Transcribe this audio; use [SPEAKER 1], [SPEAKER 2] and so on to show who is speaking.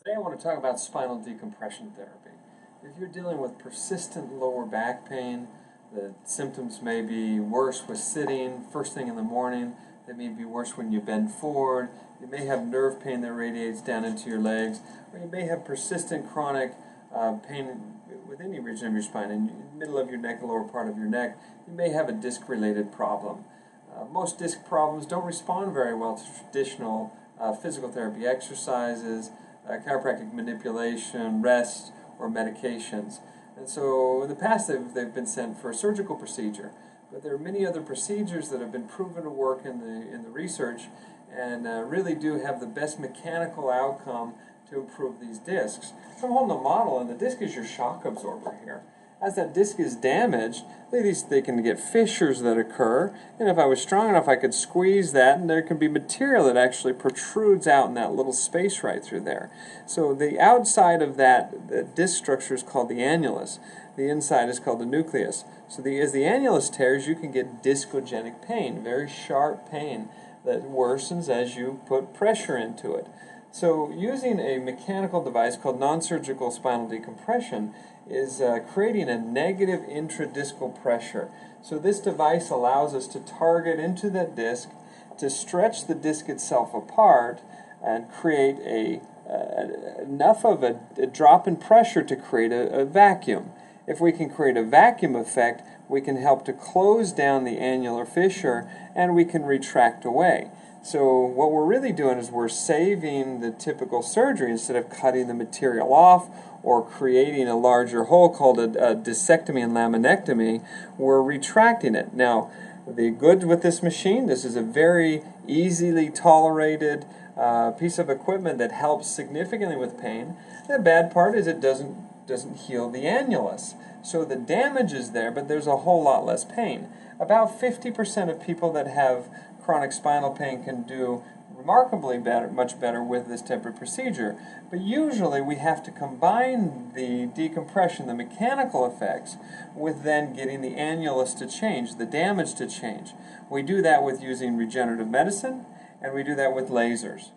[SPEAKER 1] Today I want to talk about spinal decompression therapy. If you're dealing with persistent lower back pain, the symptoms may be worse with sitting first thing in the morning, they may be worse when you bend forward, you may have nerve pain that radiates down into your legs, or you may have persistent chronic pain with any region of your spine, in the middle of your neck, the lower part of your neck. You may have a disc-related problem. Most disc problems don't respond very well to traditional physical therapy exercises, chiropractic manipulation, rest, or medications. And so in the past they've been sent for a surgical procedure. But there are many other procedures that have been proven to work in the research and really do have the best mechanical outcome to improve these discs. So I'm holding a model, and the disc is your shock absorber here. As that disc is damaged, they can get fissures that occur, and if I was strong enough I could squeeze that, and there can be material that actually protrudes out in that little space right through there. So the outside of the disc structure is called the annulus. The inside is called the nucleus. So as the annulus tears, you can get discogenic pain, very sharp pain that worsens as you put pressure into it. So using a mechanical device called non-surgical spinal decompression is creating a negative intradiscal pressure. So this device allows us to target into that disc, to stretch the disc itself apart and create enough of a drop in pressure to create a vacuum. If we can create a vacuum effect, we can help to close down the annular fissure and we can retract away. So what we're really doing is we're saving the typical surgery instead of cutting the material off or creating a larger hole called a discectomy and laminectomy. We're retracting it. Now, the good with this machine, this is a very easily tolerated piece of equipment that helps significantly with pain. The bad part is it doesn't heal the annulus. So the damage is there, but there's a whole lot less pain. About 50% of people that have chronic spinal pain can do remarkably better, much better with this type of procedure. But usually we have to combine the decompression, the mechanical effects, with then getting the annulus to change, the damage to change. We do that with using regenerative medicine, and we do that with lasers.